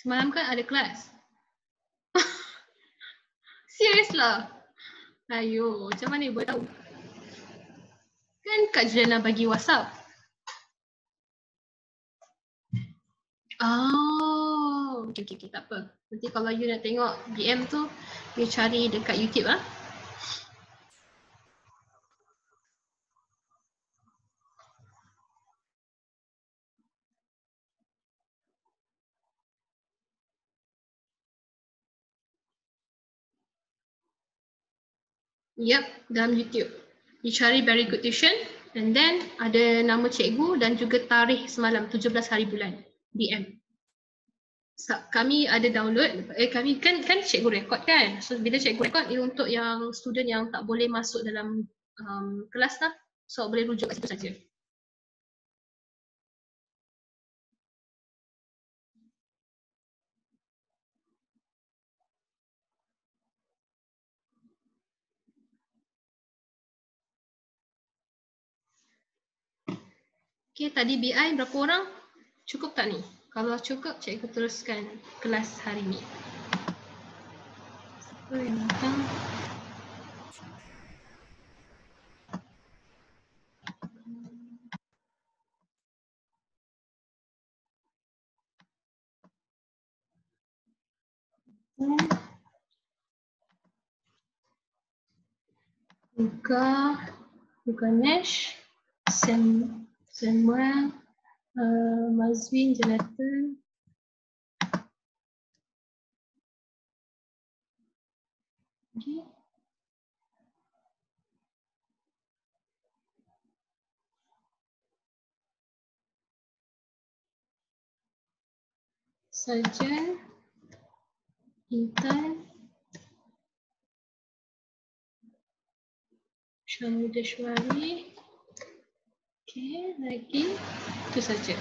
Semalam kan ada kelas. Serius lah. Ayo, macam mana ibu tahu? Kan Kak Juliana bagi WhatsApp. Oh, okay, tak apa. Nanti kalau you nak tengok BM tu, you cari dekat YouTube lah. Yep, dalam YouTube. You cari Very Good Tuition and then ada nama cikgu dan juga tarikh semalam 17 hari bulan BM. Kami ada download, kami kan cikgu rekod kan. So bila cikgu rekod ia untuk yang student yang tak boleh masuk dalam kelas lah. So boleh rujuk kat situ saja. Okay, tadi BI berapa orang? Cukup tak ni? Kalau cukup, cikgu teruskan kelas hari ni. Siapa yang datang? Buka Nash, Samuel, Mazwin, Jonathan. Okay. Sarjan, Intan, Syamudashwari. Okay, lagi. Itu saja.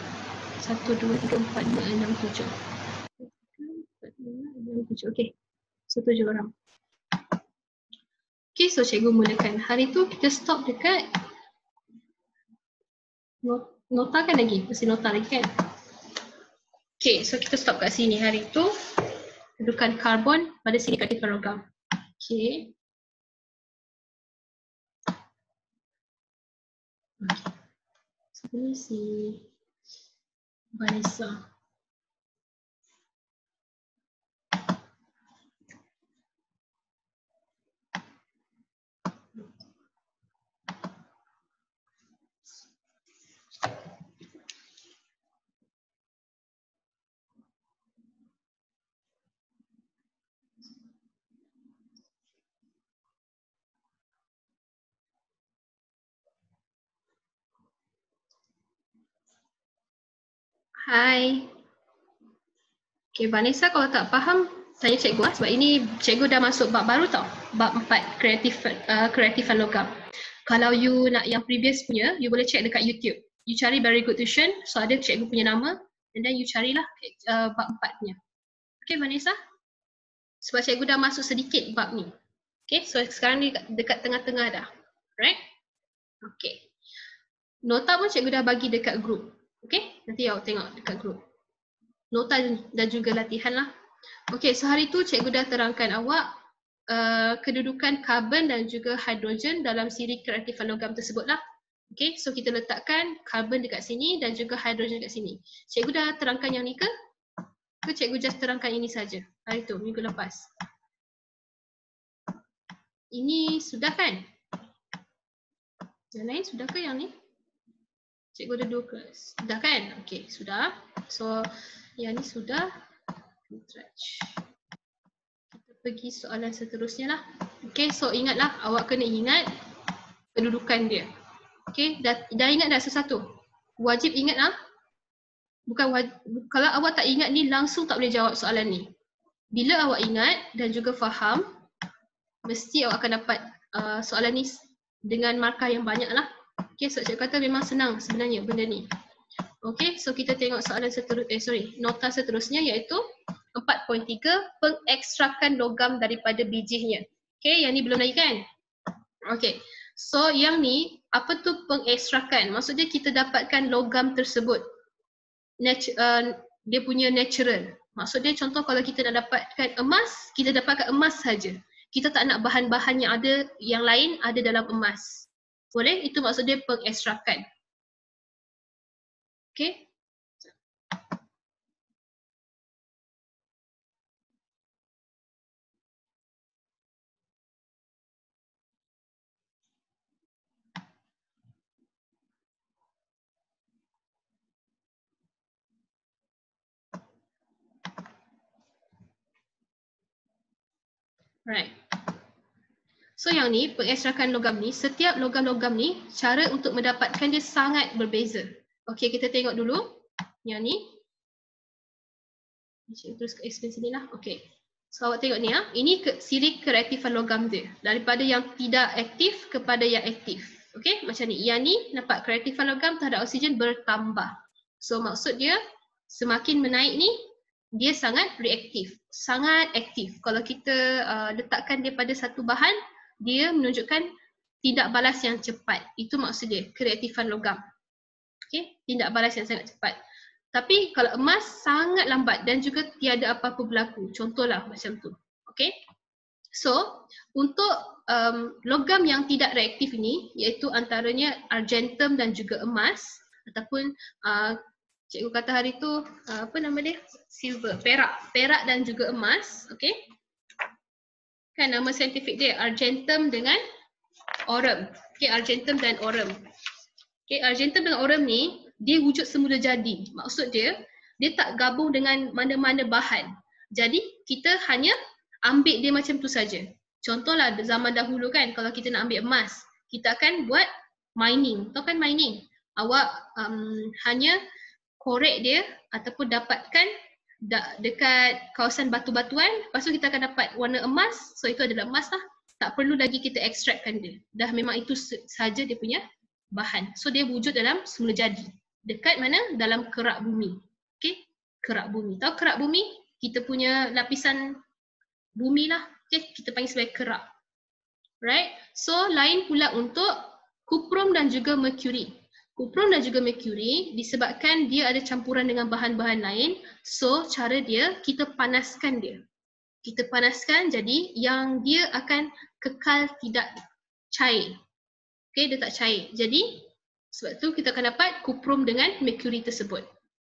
1, 2, 3, 4, 5, 6, 7. 4, 5, 6, 7. Okay. So 7 orang. Okay, so cikgu mulakan. Hari tu kita stop dekat nota kan lagi? Masih nota lagi kan? Okay, so kita stop kat sini hari tu. Kedudukan karbon pada sini kat logam. Okay. So ini si Vanessa. Hai. Okay, Vanessa kalau tak faham, tanya cikgu sebab ini cikgu dah masuk bab baru tau. Bab 4, kreatifan logam. Kalau you nak yang previous punya, you boleh check dekat YouTube. You cari Very Good Tuition, so ada cikgu punya nama, and then you carilah bab 4 punya. Okay, Vanessa? Sebab cikgu dah masuk sedikit bab ni. Okay, so sekarang ni dekat tengah-tengah dah. Right? Okay. Nota pun cikgu dah bagi dekat group. Okay, nanti awak tengok dekat group. Nota dan juga latihan lah. Okay, so hari tu cikgu dah terangkan awak kedudukan karbon dan juga hidrogen dalam siri kreatifan logam tersebut lah. Okay, so kita letakkan karbon dekat sini dan juga hidrogen dekat sini. Cikgu dah terangkan yang ni ke? Ke cikgu just terangkan ini saja hari tu, minggu lepas? Ini sudah kan? Yang lain sudah ke yang ni? Cikgu ada 2 kelas. Sudah kan? Okay, sudah. So, yang ni sudah. Kita pergi soalan seterusnya lah. Okay, so ingatlah, awak kena ingat kedudukan dia. Okay, dah ingat dah sesatu? Wajib ingat lah. Kalau awak tak ingat ni, langsung tak boleh jawab soalan ni. Bila awak ingat dan juga faham, mesti awak akan dapat soalan ni dengan markah yang banyak lah. Okay, so cikgu kata memang senang sebenarnya benda ni. Okay, so kita tengok soalan nota seterusnya iaitu 4.3, pengekstrakan logam daripada bijihnya. Okay, yang ni belum lagi kan? Okay, so yang ni, apa tu pengekstrakan? Maksudnya kita dapatkan logam tersebut. Dia punya natural. Maksud dia contoh kalau kita nak dapatkan emas, kita dapatkan emas saja. Kita tak nak bahan-bahan yang ada yang lain ada dalam emas. Boleh? Itu maksud dia pengekstrakan. Okay? Right. So yang ni, pengekstrakan logam ni, setiap logam-logam ni, cara untuk mendapatkan dia sangat berbeza. Okey, kita tengok dulu. Yang ni. Cikgu terus explain sini lah. Okey. So awak tengok ni ya. Ini siri kereaktifan logam dia. Daripada yang tidak aktif kepada yang aktif. Okey, macam ni. Yang ni nampak kereaktifan logam terhadap oksigen bertambah. So maksud dia, semakin menaik ni, dia sangat reaktif. Sangat aktif. Kalau kita letakkan dia pada satu bahan, dia menunjukkan tindak balas yang cepat. Itu maksud dia, kereaktifan logam. Okay, tindak balas yang sangat cepat. Tapi kalau emas sangat lambat dan juga tiada apa-apa berlaku. Contohlah macam tu. Okay. So, untuk logam yang tidak reaktif ini, iaitu antaranya argentum dan juga emas, ataupun cikgu kata hari tu, apa nama dia? Silver, perak dan juga emas. Okay. Kan nama saintifik dia argentum dengan aurum. Okay, argentum dan aurum. Okay, argentum dengan aurum ni dia wujud semula jadi. Maksud dia, dia tak gabung dengan mana-mana bahan. Jadi kita hanya ambil dia macam tu saja. Contohlah zaman dahulu kan, kalau kita nak ambil emas, kita akan buat mining. Tahu kan mining? Awak hanya korek dia ataupun dapatkan dekat kawasan batu-batuan, lepas tu kita akan dapat warna emas, so itu adalah emas lah. Tak perlu lagi kita ekstrakkan dia. Dah memang itu saja dia punya bahan. So dia wujud dalam semula jadi. Dekat mana? Dalam kerak bumi. Okay? Kerak bumi. Tahu kerak bumi? Kita punya lapisan bumi lah. Okay? Kita panggil sebagai kerak. Right? So lain pula untuk kuprum dan juga merkuri. Kuprum dan juga merkuri disebabkan dia ada campuran dengan bahan-bahan lain. So cara dia, kita panaskan dia. Kita panaskan jadi yang dia akan kekal tidak cair. Okay, dia tak cair. Jadi sebab tu kita akan dapat kuprum dengan merkuri tersebut.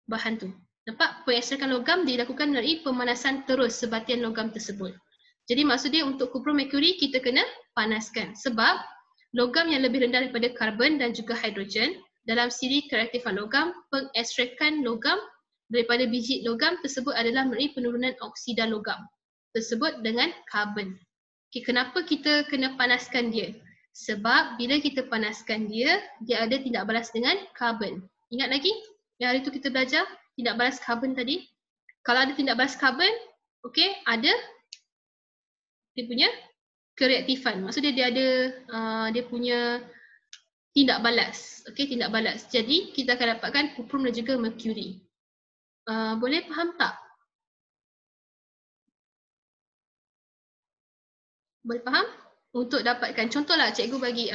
Bahan tu. Nampak? Pengekstrakan logam dilakukan melalui pemanasan terus sebatian logam tersebut. Jadi maksud dia untuk kuprum merkuri kita kena panaskan. Sebab logam yang lebih rendah daripada karbon dan juga hidrogen dalam siri kereaktifan logam, pengekstrakan logam daripada biji logam tersebut adalah melalui penurunan oksida logam tersebut dengan karbon. Okay, kenapa kita kena panaskan dia? Sebab bila kita panaskan dia, dia ada tindak balas dengan karbon. Ingat lagi? Yang hari tu kita belajar tindak balas karbon tadi. Kalau ada tindak balas karbon, okay, ada dia punya kereaktifan. Maksudnya dia ada dia punya tindak balas. Okay, tindak balas. Jadi kita akan dapatkan kuprum dan juga merkuri. Boleh faham tak? Boleh faham? Untuk dapatkan, contohlah cikgu bagi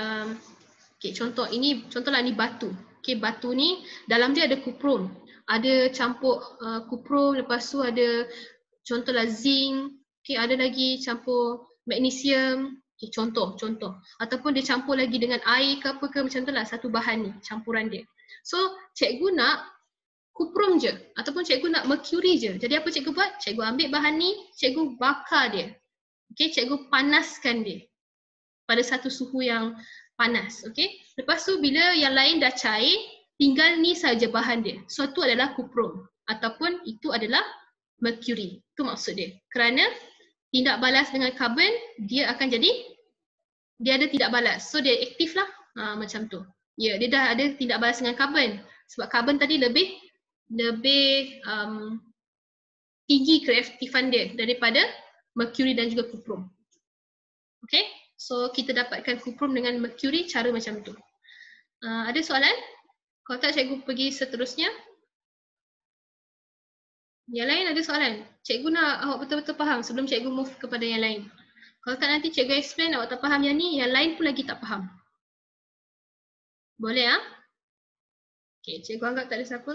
okay, contoh ini, contohlah ni batu. Okay, batu ni dalam dia ada kuprum. Ada campur kuprum, lepas tu ada contohlah zinc. Okay, ada lagi campur magnesium. Okay, contoh. Ataupun dia campur lagi dengan air ke apa ke, macam tu lah satu bahan ni, campuran dia. So, cikgu nak kuprum je ataupun cikgu nak merkuri je. Jadi apa cikgu buat? Cikgu ambil bahan ni, cikgu bakar dia. Okay, cikgu panaskan dia pada satu suhu yang panas. Okay, lepas tu bila yang lain dah cair, tinggal ni saja bahan dia. So itu adalah kuprum ataupun itu adalah merkuri. Itu maksud dia. Kerana tindak balas dengan karbon, dia akan jadi, dia ada tindak balas. So dia aktif lah. Macam tu. Ya, dia dah ada tindak balas dengan karbon. Sebab karbon tadi lebih tinggi kereaktifan dia daripada merkuri dan juga kuprum. Okay, so kita dapatkan kuprum dengan merkuri cara macam tu. Ada soalan? Kalau tak cikgu pergi seterusnya. Yang lain ada soalan? Cikgu nak awak betul-betul faham sebelum cikgu move kepada yang lain. Kalau tak nanti cikgu explain awak tak faham yang ni, yang lain pun lagi tak faham. Boleh Okay, cikgu anggap tak ada siapa.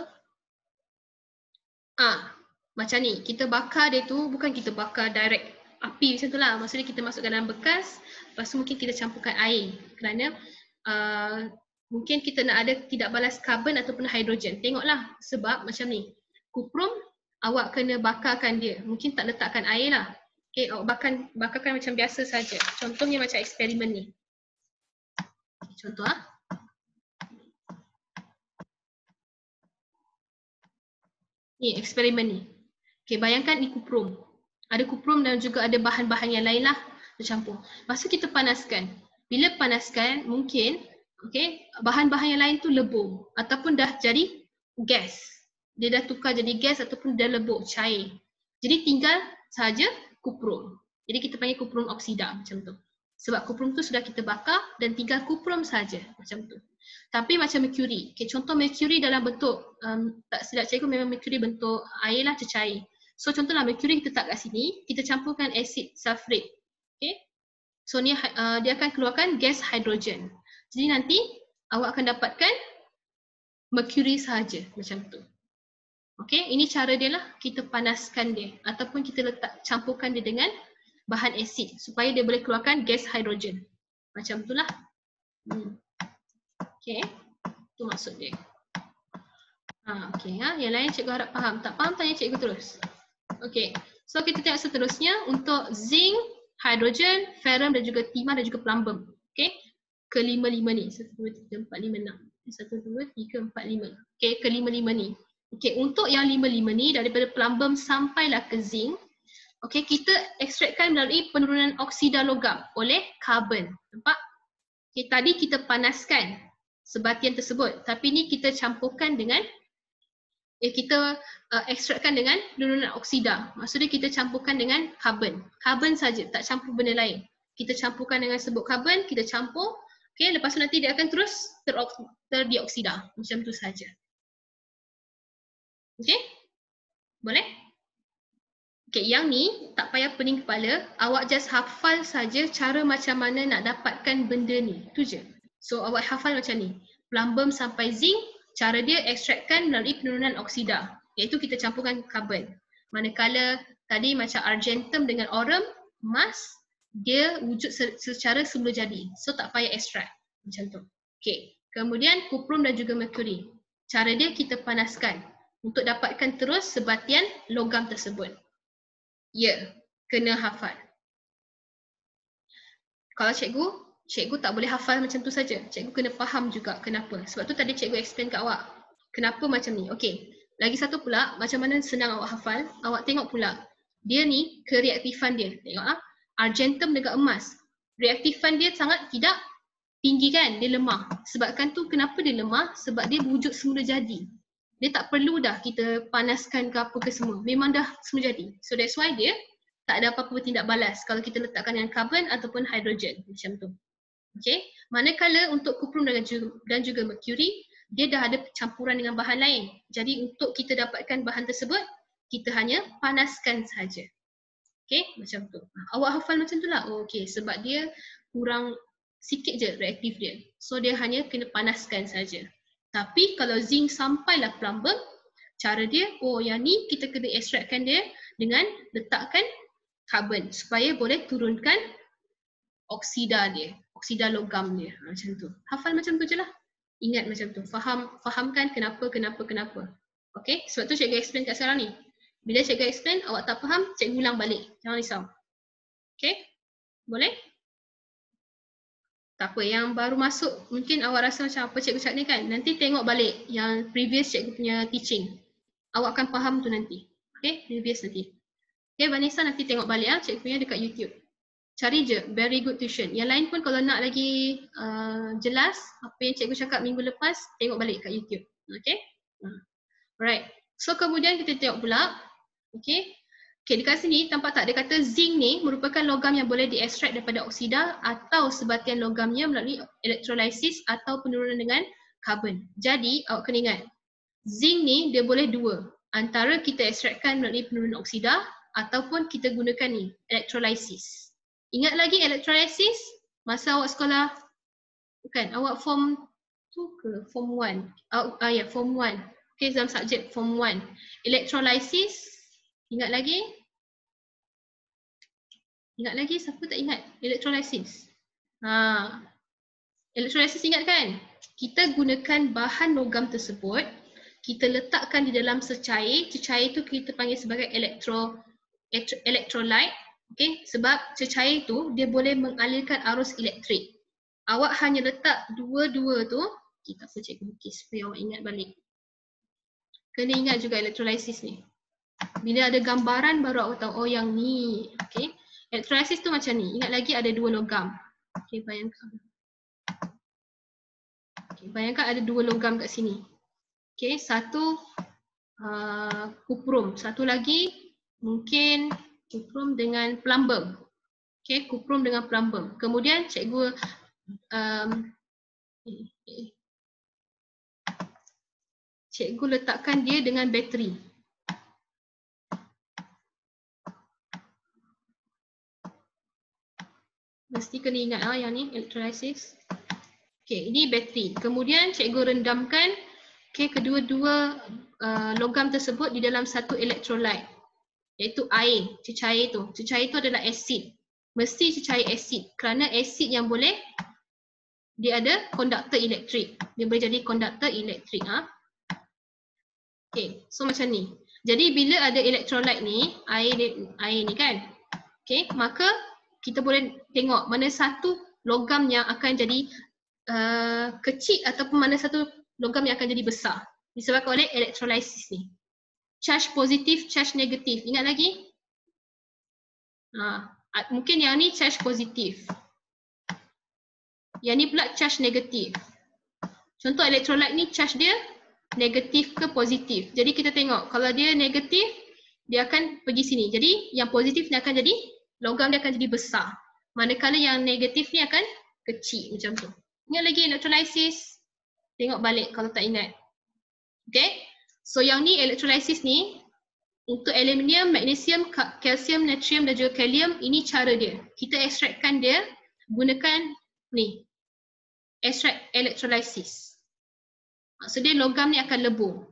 Macam ni, kita bakar dia tu bukan kita bakar direct api macam tu lah. Maksudnya kita masukkan dalam bekas, lepas tu mungkin kita campurkan air kerana mungkin kita nak ada tidak balas karbon ataupun hidrogen. Tengoklah sebab macam ni. Kuprum awak kena bakarkan dia. Mungkin tak letakkan air lah. Okay, awak bakarkan macam biasa saja. Contohnya macam eksperimen ni. Contoh ah. Ni eksperimen ni. Okay, bayangkan ni kuprum. Ada kuprum dan juga ada bahan-bahan yang lain lah bercampur. Lepas tu kita panaskan. Bila panaskan, mungkin okay, bahan-bahan yang lain tu lebur ataupun dah jadi gas. Dia dah tukar jadi gas ataupun dah lebur, cair. Jadi tinggal sahaja kuprum. Jadi kita panggil kuprum oksida macam tu. Sebab kuprum tu sudah kita bakar dan tinggal kuprum saja macam tu. Tapi macam merkuri, okay, contoh merkuri dalam bentuk, tak silap cikgu memang merkuri bentuk air lah, cecair. So contohlah merkuri kita letak kat sini, kita campurkan asid sulfurik. Okay. So ni dia akan keluarkan gas hidrogen. Jadi nanti awak akan dapatkan merkuri sahaja macam tu. Okay, ini cara dia lah, kita panaskan dia ataupun kita campurkan dia dengan bahan asid supaya dia boleh keluarkan gas hidrogen. Macam tu lah. Okay, tu maksud dia. Okay, yang lain cikgu harap faham. Tak faham tanya cikgu terus. Okay, so kita tengok seterusnya untuk zinc, hidrogen, ferrum dan juga timah dan juga plumbum. Okay, kelima-lima ni. 1, 2, 3, 4, 5, 6. 1, 2, 3, 4, 5. Okay, kelima-lima ni. Okay, untuk yang 5 ni daripada plumbum sampailah ke zinc. Okay, kita ekstrakkan melalui penurunan oksida logam oleh karbon. Nampak? Okay, tadi kita panaskan sebatian tersebut, tapi ni kita campurkan dengan kita ekstrakkan dengan penurunan oksida. Maksudnya kita campurkan dengan karbon. Karbon saja, tak campur benda lain. Kita campurkan dengan sebut karbon, kita campur. Okay, lepas tu nanti dia akan terus terdioksida. Macam tu saja. Okay? Boleh? Okay, yang ni tak payah pening kepala. Awak just hafal saja cara macam mana nak dapatkan benda ni. Tu je. So awak hafal macam ni. Plumbum sampai zinc, cara dia ekstrakkan melalui penurunan oksida. Iaitu kita campurkan karbon. Manakala tadi macam argentum dengan aurum, emas, dia wujud secara semula jadi. So tak payah ekstrak. Macam tu. Okay. Kemudian kuprum dan juga merkuri. Cara dia kita panaskan untuk dapatkan terus sebatian logam tersebut. Ya, kena hafal. Kalau cikgu tak boleh hafal macam tu saja. Cikgu kena faham juga kenapa. Sebab tu tadi cikgu explain kat awak. Kenapa macam ni? Okey. Lagi satu pula, macam mana senang awak hafal. Awak tengok pula. Dia ni kereaktifan dia. Tengok ah. Argentum dengan emas. Reaktifan dia sangat tidak tinggi kan? Dia lemah. Sebabkan tu kenapa dia lemah? Sebab dia wujud semula jadi. Dia tak perlu dah kita panaskan ke apa ke semua. Memang dah semula jadi. So that's why dia tak ada apa-apa tindak balas kalau kita letakkan dengan karbon ataupun hidrogen macam tu. Okay. Manakala untuk kuprum dan juga merkuri, dia dah ada campuran dengan bahan lain. Jadi untuk kita dapatkan bahan tersebut, kita hanya panaskan saja. Okay, macam tu. Awak hafal macam tu lah. Oh, okay, sebab dia kurang sikit je reaktif dia. So dia hanya kena panaskan saja. Tapi kalau zinc sampailah plumbum, cara dia, yang ni kita kena ekstrakkan dia dengan letakkan karbon supaya boleh turunkan oksida dia, oksida logam dia. Macam tu. Hafal macam tu je lah. Ingat macam tu. Fahamkan kenapa. Okay, sebab tu cikgu explain kat sekarang ni. Bila cikgu explain, awak tak faham, cikgu ulang balik. Jangan risau. Okay, boleh? Tak apa, yang baru masuk mungkin awak rasa macam apa cikgu cakap ni kan. Nanti tengok balik yang previous cikgu punya teaching. Awak akan faham tu nanti. Okay, previous nanti. Okay, Vanessa nanti tengok balik cikgu punya dekat YouTube. Cari je, very good tuition. Yang lain pun kalau nak lagi jelas apa yang cikgu cakap minggu lepas, tengok balik kat YouTube. Okay? Alright. So kemudian kita tengok pula. Okay. Okay, dekat sini tampak tak dia kata zinc ni merupakan logam yang boleh diekstrak daripada oksida atau sebatian logamnya melalui elektrolisis atau penurunan dengan karbon. Jadi awak kena ingat, zinc ni dia boleh dua. Antara kita ekstrakkan melalui penurunan oksida ataupun kita gunakan ni, elektrolisis. Ingat lagi elektrolisis masa awak sekolah, bukan, awak form 2 ke form 1? Ya, form 1. Okay, dalam subjek form 1. Elektrolisis Ingat lagi? Ingat lagi? Siapa tak ingat? Electrolysis. Electrolysis ingat kan? Kita gunakan bahan logam tersebut, kita letakkan di dalam secair. Cecair tu kita panggil sebagai electrolyte. Okay? Sebab cecair tu dia boleh mengalirkan arus elektrik. Awak hanya letak dua-dua tu, kita apa cikgu lukis supaya awak ingat balik. Kena ingat juga electrolysis ni. Bila ada gambaran baru awak tahu, oh yang ni. Okay? Electrolysis tu macam ni. Ingat lagi ada dua logam. Okay, bayangkan. Okay, bayangkan ada dua logam kat sini. Okay, satu kuprum. Satu lagi mungkin kuprum dengan plumbum. Okay, kuprum dengan plumbum. Kemudian cikgu cikgu letakkan dia dengan bateri. Mesti kena ingat yang ni electrolysis. Okay, ini bateri. Kemudian cikgu rendamkan kedua-dua logam tersebut di dalam satu electrolyte, iaitu air, cecair tu. Cecair tu adalah asid. Mesti cecair asid kerana asid yang boleh dia ada konduktor elektrik. Dia boleh jadi konduktor elektrik. Okay, so macam ni. Jadi bila ada electrolyte ni, air ni kan. Okay, maka kita boleh tengok mana satu logam yang akan jadi kecil ataupun mana satu logam yang akan jadi besar. Disebabkan oleh electrolysis ni. Charge positif, charge negatif. Ingat lagi? Mungkin yang ni charge positif. Yang ni pula charge negatif. Contoh electrolyte ni charge dia negatif ke positif. Jadi kita tengok kalau dia negatif, dia akan pergi sini. Jadi yang positif ni akan jadi, logam dia akan jadi besar. Manakala yang negatif ni akan kecil macam tu. Ingat lagi electrolysis? Tengok balik kalau tak ingat. Okay? So yang ni electrolysis ni, untuk aluminium, magnesium, kalsium, natrium dan juga kalium, ini cara dia. Kita ekstrakkan dia gunakan ni, ekstrak electrolysis. Maksudnya logam ni akan lebur.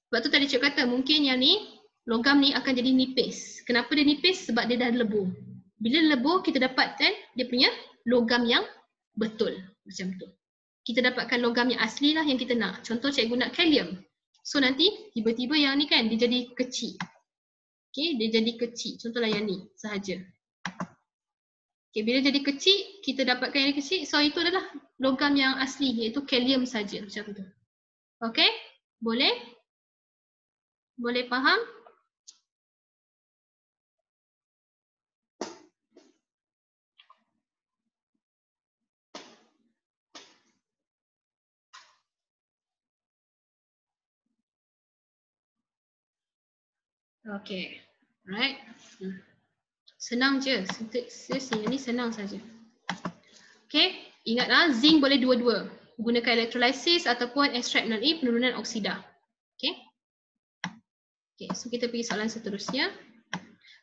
Sebab tu tadi cikgu kata mungkin yang ni, logam ni akan jadi nipis. Kenapa dia nipis? Sebab dia dah lebur. Bila lebur, kita dapatkan dia punya logam yang betul. Macam tu. Kita dapatkan logam yang asli lah yang kita nak. Contoh cikgu nak kalium. So nanti tiba-tiba yang ni kan dia jadi kecil. Okay, dia jadi kecil. Contohlah yang ni sahaja. Okay, bila jadi kecil, kita dapatkan yang kecil. So itu adalah logam yang asli, iaitu kalium saja macam tu. Okay, boleh? Boleh faham? Okay, right. Senang je, seriously, ini senang saja. Okay, ingatlah zinc boleh dua-dua. Gunakan electrolysis ataupun ekstrak melalui penurunan oksida. Okay. Okay, so kita pergi soalan seterusnya.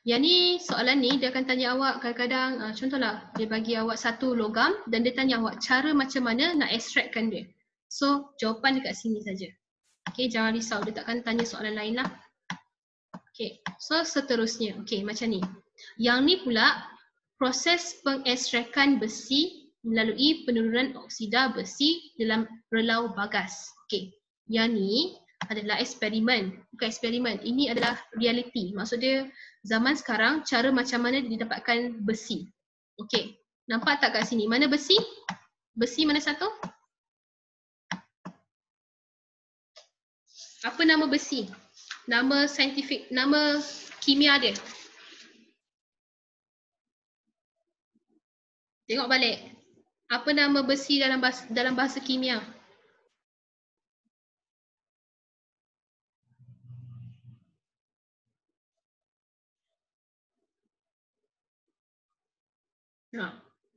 Yang ni, soalan ni dia akan tanya awak kadang-kadang, contohlah dia bagi awak satu logam dan dia tanya awak cara macam mana nak ekstrakkan dia. So, jawapan dekat sini saja. Okay, jangan risau, dia takkan tanya soalan lain lah. Okay, so seterusnya, okay macam ni. Yang ni pula, proses pengekstrakan besi melalui penurunan oksida besi dalam relau bagas. Okay, yang ni adalah eksperimen, bukan eksperimen. Ini adalah realiti. Maksud dia zaman sekarang cara macam mana didapatkan besi. Okay, nampak tak kat sini? Mana besi? Besi mana satu? Apa nama besi? Nama saintifik, nama kimia dia. Tengok balik. Apa nama besi dalam bahasa kimia?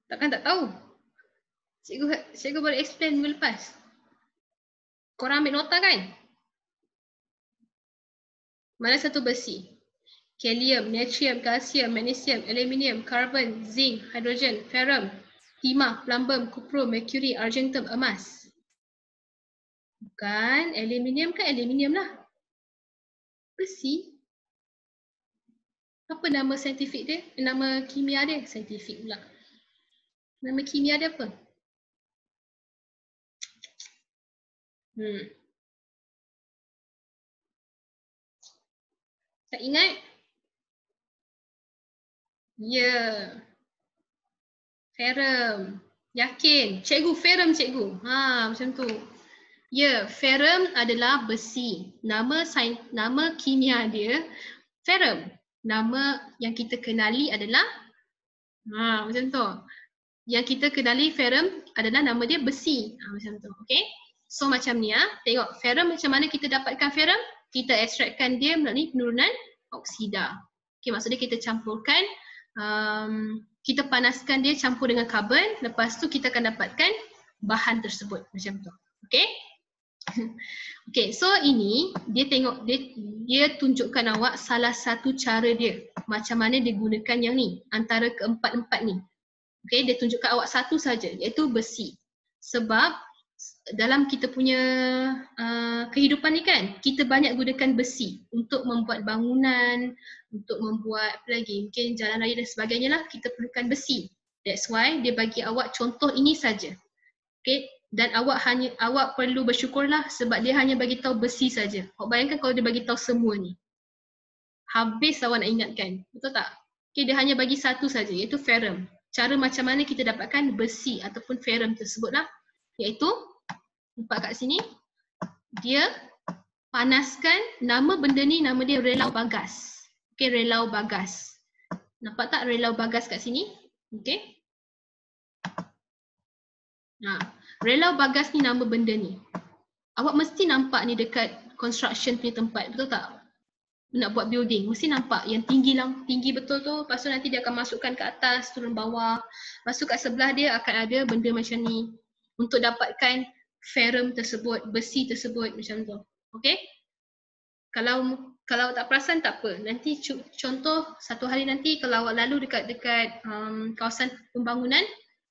Takkan tak tahu. Cikgu boleh explain minggu lepas. Korang ambil nota kan? Mana satu besi? Kalium, natrium, kalsium, magnesium, aluminium, karbon, zinc, hidrogen, ferrum, timah, plumbum, kuprum, mercury, argentum, emas. Bukan, aluminium kan aluminium lah. Besi. Apa nama saintifik dia? Nama kimia dia? Saintifik pula. Nama kimia dia apa? Tak ingat? Ya, ferrum. Yakin? Cikgu, ferrum cikgu. Macam tu. Ya, ferrum adalah besi. Nama kimia dia ferrum. Nama yang kita kenali adalah macam tu. Yang kita kenali ferrum adalah nama dia besi. Macam tu. Okay? So macam ni tengok ferrum macam mana kita dapatkan ferrum? Kita ekstrakkan dia melalui penurunan oksida. Okay, maksudnya kita campurkan, kita panaskan dia campur dengan karbon, lepas tu kita akan dapatkan bahan tersebut macam tu. Okay? Okay, so ini dia tengok dia tunjukkan awak salah satu cara dia macam mana dia gunakan yang ni antara keempat-empat ni. Okay, dia tunjukkan awak satu saja iaitu besi. Sebab dalam kita punya kehidupan ni kan, kita banyak gunakan besi untuk membuat bangunan, untuk membuat apa lagi, mungkin jalan raya dan sebagainya lah, kita perlukan besi. That's why dia bagi awak contoh ini saja. Okay, dan awak perlu bersyukurlah sebab dia hanya bagi tahu besi saja. Awak bayangkan kalau dia bagi tahu semua ni. Habis awak nak ingatkan, betul tak? Okay, dia hanya bagi satu saja iaitu ferrum. Cara macam mana kita dapatkan besi ataupun ferrum tersebutlah, iaitu nampak kat sini, dia panaskan, nama benda ni nama dia relau bagas. Okay, relau bagas. Nampak tak relau bagas kat sini? Okay. Relau bagas ni nama benda ni. Awak mesti nampak ni dekat construction punya tempat, betul tak? Nak buat building, mesti nampak yang tinggi betul tu, lepas tu nanti dia akan masukkan ke atas, turun bawah. Lepas tu kat sebelah dia akan ada benda macam ni untuk dapatkan ferrum tersebut, besi tersebut macam tu. Okay? Kalau tak perasan tak apa. Nanti contoh satu hari nanti kalau awak lalu dekat kawasan pembangunan,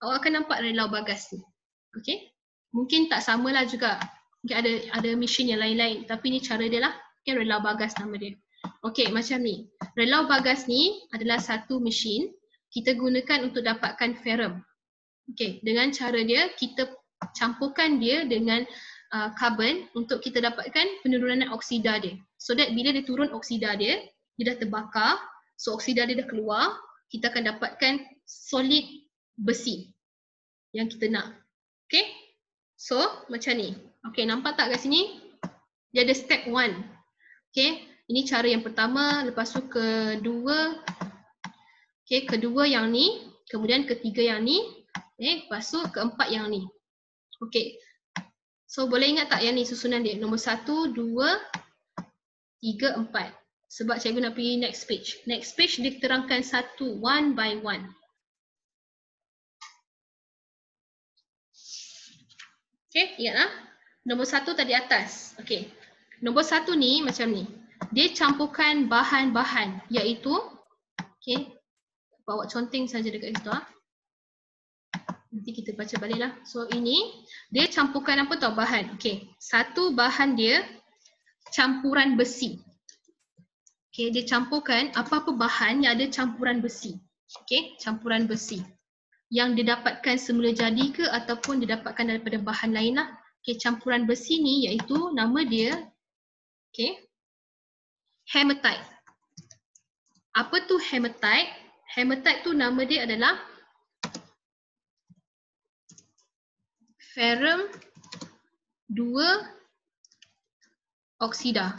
awak akan nampak relau bagas ni. Okay? Mungkin tak samalah juga. Mungkin ada mesin yang lain-lain, tapi ni cara dia lah. Okay, relau bagas nama dia. Okey, macam ni. Relau bagas ni adalah satu mesin kita gunakan untuk dapatkan ferrum. Okey, dengan cara dia kita campurkan dia dengan karbon untuk kita dapatkan penurunan oksida dia. So that bila dia turun oksida dia dah terbakar, so oksida dia dah keluar, kita akan dapatkan solid besi yang kita nak. Okey? So, macam ni. Okey, nampak tak kat sini? Dia ada step 1. Okey, ini cara yang pertama, lepas tu kedua. Okey, kedua yang ni, kemudian ketiga yang ni, lepas tu keempat yang ni. Okey. So boleh ingat tak yang ni susunan dia? Nombor 1, 2, 3, 4. Sebab cikgu nak pergi next page. Next page dia terangkan satu, one by one. Okey, ingatlah. Nombor 1 tadi atas. Okey. Nombor 1 ni macam ni. Dia campurkan bahan-bahan iaitu, okey, bawa conteng saja dekat situ. Nanti kita baca baliklah. So ini dia campurkan apa tau bahan. Okey, satu bahan dia campuran besi. Okey, dia campurkan apa-apa bahan yang ada campuran besi. Okey, campuran besi. Yang didapatkan semula jadi ke ataupun didapatkan daripada bahan lain lah. Okey, campuran besi ni iaitu nama dia, okey, hematite. Apa tu hematite? Hematite tu nama dia adalah ferrum 2 oksida.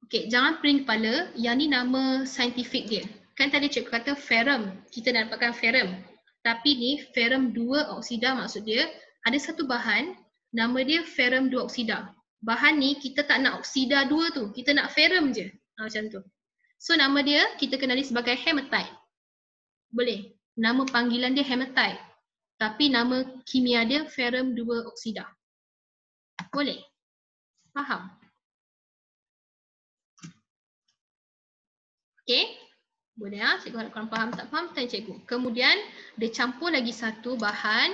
Okey, jangan pening kepala, yang ni nama saintifik dia. Kan tadi cikgu kata ferrum, kita nak dapatkan ferrum. Tapi ni ferrum 2 oksida maksud dia ada satu bahan, nama dia ferrum 2 oksida. Bahan ni kita tak nak oksida 2 tu, kita nak ferrum je. Macam tu. So nama dia kita kenali sebagai hematite. Boleh. Nama panggilan dia hematite. Tapi nama kimia dia ferrum 2 oksida. Boleh? Faham? Okey? Boleh lah, cikgu harap korang faham. Tak faham, tanya cikgu. Kemudian, dia campur lagi satu bahan.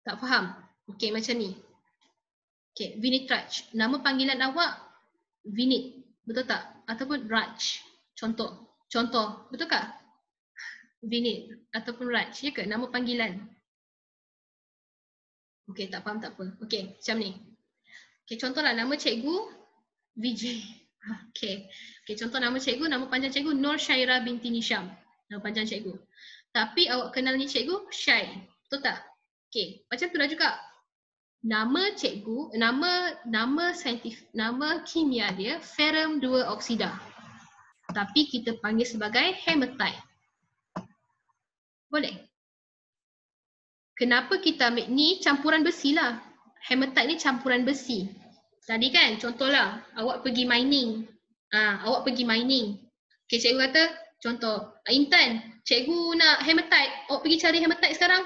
Tak faham? Okey, macam ni. Okey, vinitrage. Nama panggilan awak, vinit. Betul tak? Ataupun Raj. Contoh, betul tak? Vinit ataupun Raj, ya ke? Nama panggilan. Okey, tak faham tak apa. Okey, macam ni. Okey, contohlah nama cikgu Vijay. Okey. Okey, contoh nama cikgu, nama panjang cikgu Nur Syaira binti Nisham. Nama panjang cikgu. Tapi awak kenal ni cikgu Syai. Betul tak? Okey, macam tu lah juga. Nama cikgu, nama saintifik, nama kimia dia ferrum 2 oksida. Tapi kita panggil sebagai hematite. Boleh? Kenapa kita ambil ni campuran besi lah. Hematite ni campuran besi. Tadi kan contohlah awak pergi mining. Awak pergi mining. Okay, cikgu kata contoh, Intan, cikgu nak hematite. Awak pergi cari hematite sekarang.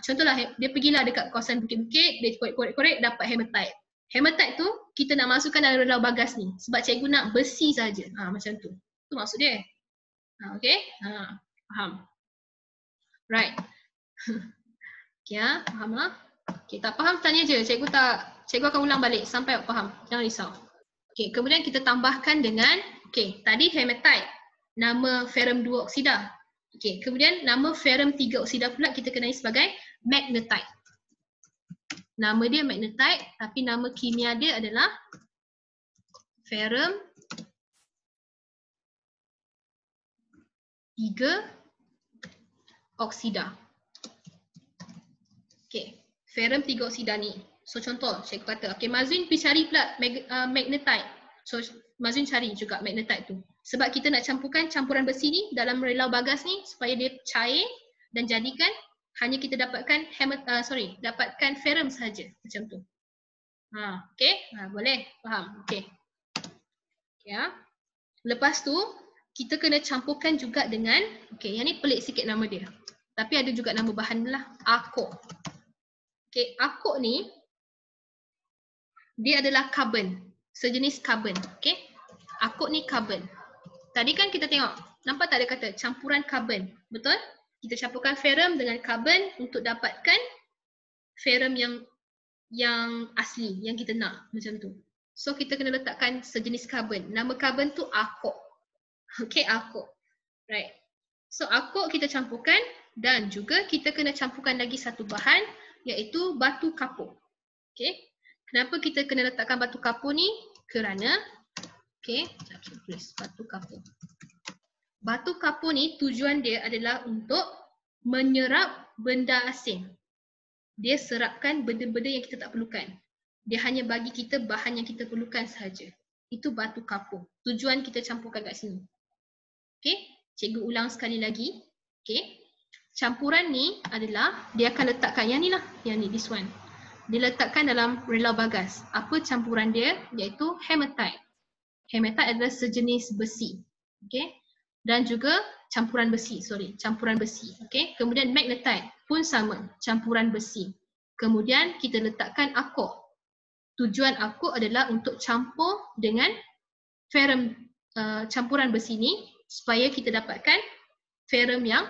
Contohlah dia pergilah dekat kawasan bukit-bukit, dia korek-korek dapat hematite. Hematite tu kita nak masukkan dalam relau bagas ni sebab cikgu nak besi saja. Macam tu. Tu maksud dia. Okay? Faham. Right. Okay, faham lah. Okay, tak faham tanya je. Cikgu akan ulang balik sampai awak faham. Jangan risau. Okay, kemudian kita tambahkan dengan, okay, tadi hematite. Nama ferrum 2 oksida. Okay, kemudian nama ferrum 3 oksida pula kita kenali sebagai magnetite. Nama dia magnetite, tapi nama kimia dia adalah ferrum 3 oksida. Okay, ferrum 3 oksida ni. So contoh, cikgu kata, okay, Mazwin pergi cari pula magnetite. So Mazwin cari juga magnetite tu. Sebab kita nak campurkan campuran besi ni dalam relau bagas ni supaya dia cair dan jadikan hanya kita dapatkan dapatkan ferrum saja macam tu. Okey, boleh faham. Okey. Ya. Lepas tu kita kena campurkan juga dengan, okey, yang ni pelik sikit nama dia. Tapi ada juga nama bahan lah, akok. Okey, akok ni dia adalah karbon, sejenis karbon. Okey. Akok ni karbon. Tadi kan kita tengok, nampak tak ada kata campuran karbon, betul? Kita campurkan ferrum dengan karbon untuk dapatkan ferrum yang asli, yang kita nak, macam tu. So kita kena letakkan sejenis karbon. Nama karbon tu akok. Okay, akok. Right. So akok kita campurkan dan juga kita kena campurkan lagi satu bahan iaitu batu kapur. Okay. Kenapa kita kena letakkan batu kapur ni? Kerana saya tulis batu kapur. Batu kapur ni tujuan dia adalah untuk menyerap benda asing. Dia serapkan benda-benda yang kita tak perlukan. Dia hanya bagi kita bahan yang kita perlukan sahaja. Itu batu kapur. Tujuan kita campurkan kat sini. Okey, cikgu ulang sekali lagi. Okey. Campuran ni adalah dia akan letakkan yang ni lah, yang ni, this one. Dia letakkan dalam relau bagas. Apa campuran dia? Iaitu hematite. Hematite adalah sejenis besi. Okey. Dan juga campuran besi, campuran besi. Okey. Kemudian magnetite pun sama, campuran besi. Kemudian kita letakkan akok. Tujuan akok adalah untuk campur dengan ferrum campuran besi ni supaya kita dapatkan ferrum yang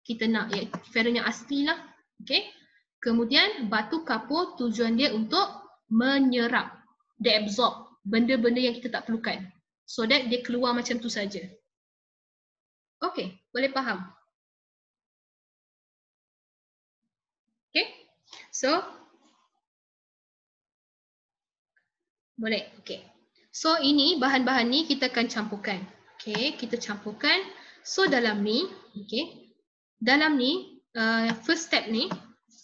kita nak, iaitu ferrum yang asli lah. Okey. Kemudian batu kapur tujuan dia untuk menyerap, deabsorb benda-benda yang kita tak perlukan. So that dia keluar macam tu saja. Okey, boleh faham? Okey. So boleh. Okey. So ini bahan-bahan ni kita akan campurkan. Okey, kita campurkan. So dalam ni, okey. Dalam ni first step ni,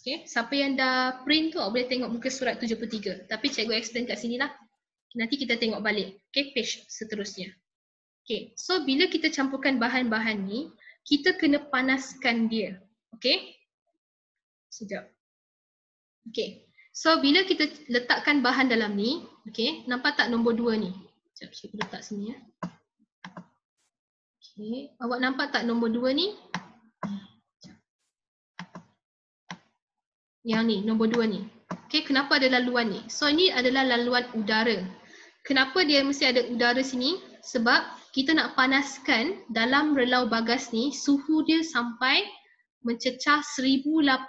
okey, siapa yang dah print tu boleh tengok muka surat 73. Tapi cikgu explain kat sini lah. Nanti kita tengok balik, okay, page seterusnya. Okay, so bila kita campurkan bahan-bahan ni, kita kena panaskan dia, okay. Sekejap. Okay, so bila kita letakkan bahan dalam ni, okay, nampak tak nombor 2 ni? Sekejap, saya letak sini ya. Okay, awak nampak tak nombor 2 ni? Yang ni, nombor 2 ni. Okay, kenapa ada laluan ni? So ini adalah laluan udara. Kenapa dia mesti ada udara sini? Sebab kita nak panaskan dalam relau bagas ni, suhu dia sampai mencecah 1800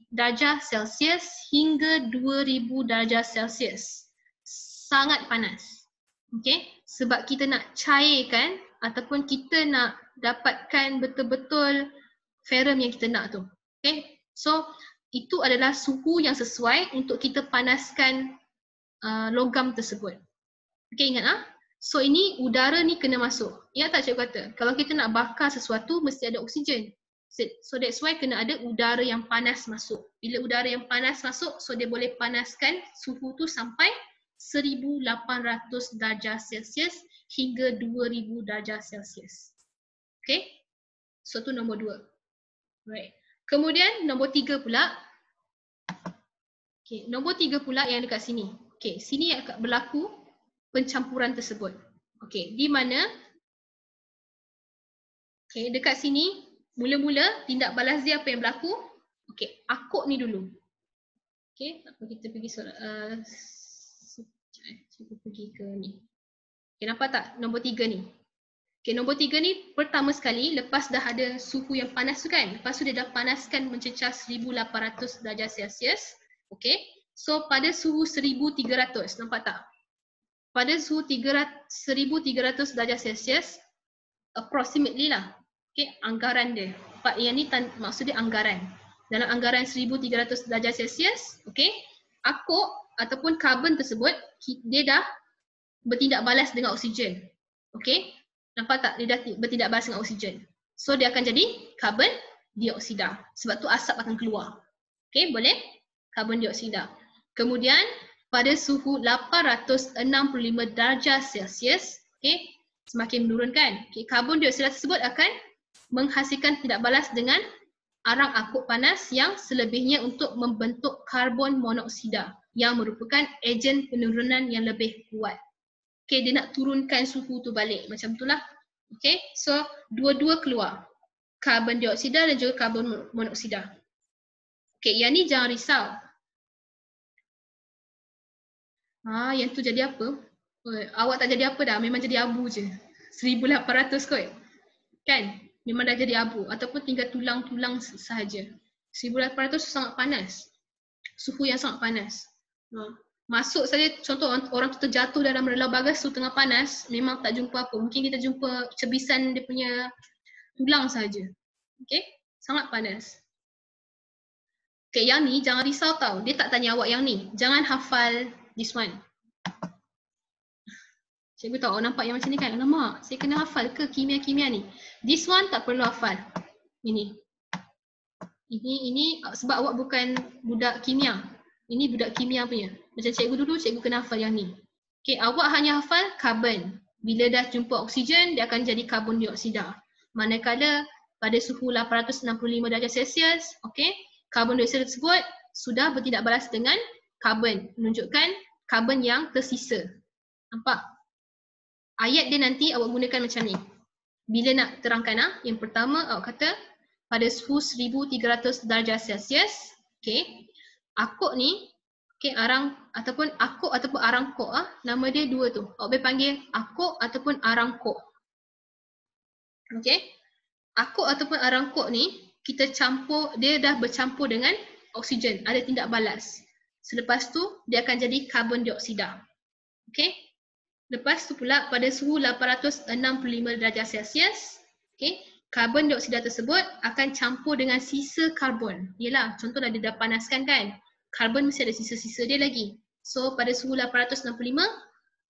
darjah Celsius hingga 2000 darjah Celsius. Sangat panas. Okay? sebab kita nak cairkan ataupun kita nak dapatkan betul-betul ferrum yang kita nak tu. Okay, so itu adalah suhu yang sesuai untuk kita panaskan logam tersebut. Okay, ingat So ini udara ni kena masuk. Ingat tak cikgu kata? Kalau kita nak bakar sesuatu mesti ada oksigen. So that's why kena ada udara yang panas masuk. Bila udara yang panas masuk, so dia boleh panaskan suhu tu sampai 1800 darjah Celsius hingga 2000 darjah Celsius. Okay? So tu nombor 2. Right. Kemudian nombor 3 pula. Okay, nombor 3 pula yang dekat sini. Okay, sini akan berlaku pencampuran tersebut. Okay, di mana dekat sini mula-mula tindak balas dia apa yang berlaku? Okay, akuk ni dulu. Okay, kita pergi cuba pergi ke ni. Okay, nampak tak nombor 3 ni? Okay, nombor 3 ni pertama sekali lepas dah ada suhu yang panas tu kan. Lepas tu dia dah panaskan mencecah 1800 darjah Celsius. Okay, so pada suhu 1300, nampak tak? Pada suhu 1300 darjah Celsius, approximately lah. Okay, anggaran dia. Yang ni maksud dia anggaran. Dalam anggaran 1300 darjah Celsius, okay, akuk ataupun karbon tersebut, dia dah bertindak balas dengan oksigen. Okay, nampak tak? Dia dah bertindak balas dengan oksigen. So dia akan jadi karbon dioksida. Sebab tu asap akan keluar. Okay, boleh? Karbon dioksida. Kemudian pada suhu 865 darjah Celsius, okay, semakin menurun kan? Okay, karbon dioksida tersebut akan menghasilkan tindak balas dengan arang akut panas yang selebihnya untuk membentuk karbon monoksida yang merupakan ejen penurunan yang lebih kuat. Okay, dia nak turunkan suhu tu balik. Macam itulah. Okay, so dua-dua keluar. Karbon dioksida dan juga karbon monoksida. Okay, yang ni jangan risau. Yang tu jadi apa? Awak tak jadi apa dah, memang jadi abu je. 1800 kot. Kan? Memang dah jadi abu ataupun tinggal tulang-tulang sahaja. 1800 sangat panas. Suhu yang sangat panas. Masuk saja contoh orang tu terjatuh dalam relau bagas tu tengah panas, memang tak jumpa apa. Mungkin kita jumpa cebisan dia punya tulang sahaja. Okay? Sangat panas. Okay, yang ni jangan risau tau. Dia tak tanya awak yang ni. Jangan hafal this one. Cikgu tahu awak nampak yang macam ni kan? Alamak, saya kena hafal ke kimia-kimia ni? This one tak perlu hafal. Ini sebab awak bukan budak kimia. Ini budak kimia punya. Macam cikgu dulu, cikgu kena hafal yang ni. Okay, awak hanya hafal karbon. Bila dah jumpa oksigen, dia akan jadi karbon dioksida. Manakala pada suhu 865 darjah Celsius, okay, karbon dioksida tersebut sudah bertindak balas dengan karbon. Menunjukkan karbon yang tersisa. Nampak? Ayat dia nanti awak gunakan macam ni. Bila nak terangkan, yang pertama awak kata pada suhu 1300 darjah Celsius, okay, akuk ni, okay, arang ataupun arang kok, nama dia dua tu. Awak boleh panggil akuk ataupun arang kok. Okay, akuk ataupun arang kok ni kita campur, dia dah bercampur dengan oksigen, ada tindak balas. Selepas tu dia akan jadi karbon dioksida. Okay. Lepas tu pula pada suhu 865 darjah Celsius, okay, karbon dioksida tersebut akan campur dengan sisa karbon. Yelah, contohlah dia dah panaskan kan, karbon mesti ada sisa-sisa dia lagi. So pada suhu 865,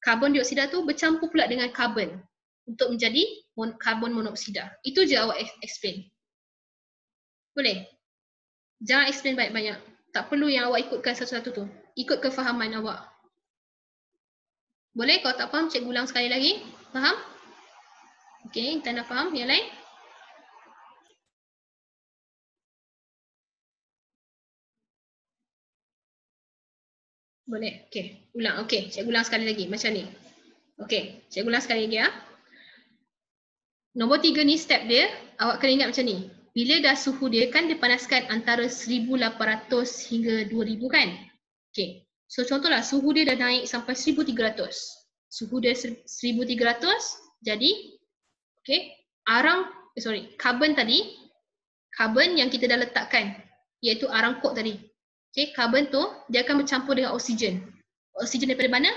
karbon dioksida tu bercampur pula dengan karbon untuk menjadi karbon monoksida. Itu je awak explain. Boleh? Jangan explain banyak-banyak. Tak perlu yang awak ikutkan satu-satu tu. Ikut kefahaman awak. Boleh? Kalau tak faham, cikgu ulang sekali lagi. Faham? Okey, kita dah faham. Yang lain? Boleh? Okey, ulang. Okey, cikgu ulang sekali lagi. Macam ni. Okey, cikgu ulang sekali lagi ya. Nombor 3 ni step dia, awak kena ingat macam ni. Bila dah suhu dia kan dipanaskan antara 1800 hingga 2000 kan? Okey. So contohlah suhu dia dah naik sampai 1300. Suhu dia 1300, jadi okey, karbon tadi, karbon yang kita dah letakkan iaitu arang kok tadi. Okey, karbon tu dia akan bercampur dengan oksigen. Oksigen daripada mana?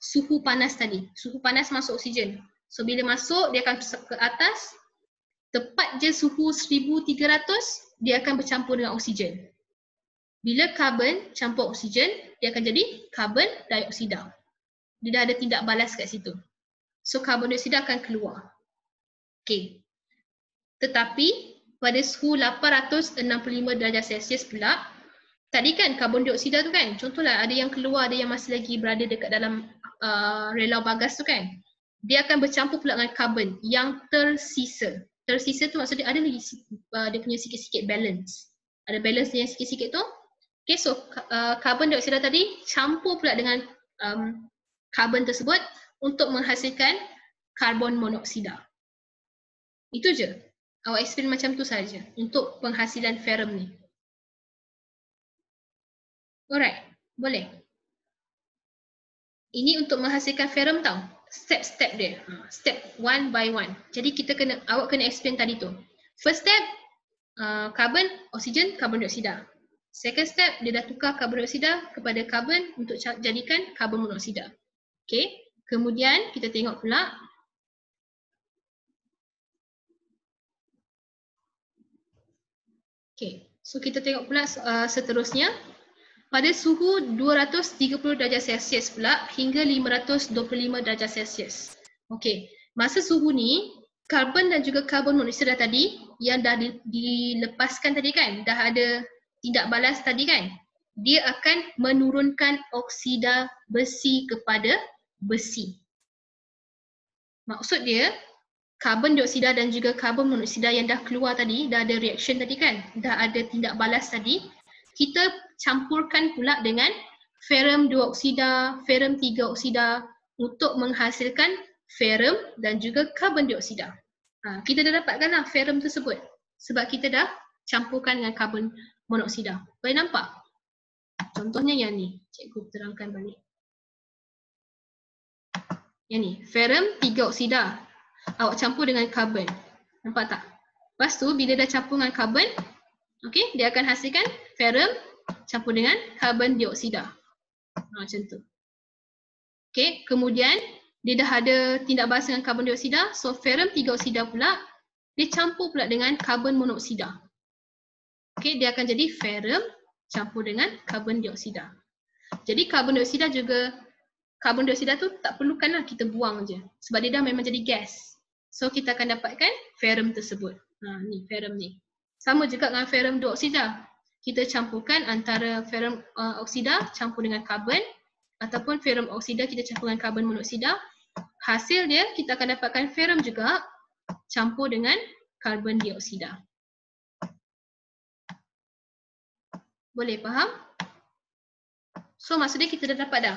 suhu panas tadi. Suhu panas masuk oksigen. So bila masuk dia akan ke atas, tepat je suhu 1300 dia akan bercampur dengan oksigen. Bila karbon campur oksigen, dia akan jadi karbon dioksida. Dia dah ada tindak balas kat situ. So karbon dioksida akan keluar. Okey. Tetapi pada suhu 865 darjah Celsius pula, tadi kan karbon dioksida tu kan, contohlah ada yang keluar, ada yang masih lagi berada dekat dalam relau bagas tu kan, dia akan bercampur pula dengan karbon yang tersisa. Tersisa tu maksudnya ada lagi dia punya sikit-sikit balance. Ada balance dia yang sikit-sikit tu. Okay, so karbon dioksida tadi campur pula dengan karbon tersebut untuk menghasilkan karbon monoksida. Itu je. Awak explain macam tu saja untuk penghasilan ferrum ni. Alright, boleh. Ini untuk menghasilkan ferrum tau. Step-step dia. Step one by one. Jadi awak kena explain tadi tu. First step, karbon, oksigen, karbon dioksida. Second step, dia dah tukar karbon dioksida kepada karbon untuk jadikan karbon monoksida. Okay. Kemudian kita tengok pula okay. So kita tengok pula seterusnya. Pada suhu 230 darjah Celsius pula hingga 525 darjah Celsius. Okey, masa suhu ni karbon dan juga karbon monoksida tadi yang dah dilepaskan tadi kan, dah ada tindak balas tadi kan, dia akan menurunkan oksida besi kepada besi. Maksud dia karbon dioksida dan juga karbon monoksida yang dah keluar tadi, dah ada reaction tadi kan, dah ada tindak balas tadi, kita campurkan pula dengan ferrum 2 oksida, ferrum 3 oksida untuk menghasilkan ferrum dan juga karbon dioksida. Kita dah dapatkanlah ferrum tersebut sebab kita dah campurkan dengan karbon monoksida. Boleh nampak? Contohnya yang ni, cikgu terangkan balik. Yang ni, ferrum 3 oksida. Awak campur dengan karbon. Nampak tak? Lepas tu bila dah campur dengan karbon, okey, dia akan hasilkan ferrum campur dengan karbon dioksida. Macam tu. Okey, kemudian dia dah ada tindak balas dengan karbon dioksida, so ferrum 3 oksida pula dia campur pula dengan karbon monoksida. Okey, dia akan jadi ferrum campur dengan karbon dioksida. Jadi karbon dioksida tu tak perlukanlah kita buang je sebab dia dah memang jadi gas. So kita akan dapatkan ferrum tersebut. Ni ferrum ni. Sama juga dengan ferrum 2 oksida. Kita campurkan antara ferrum oksida campur dengan karbon ataupun ferrum oksida kita campur dengan karbon monoksida. Hasil dia kita akan dapatkan ferrum juga campur dengan karbon dioksida. Boleh faham? So maksudnya kita dah dapat dah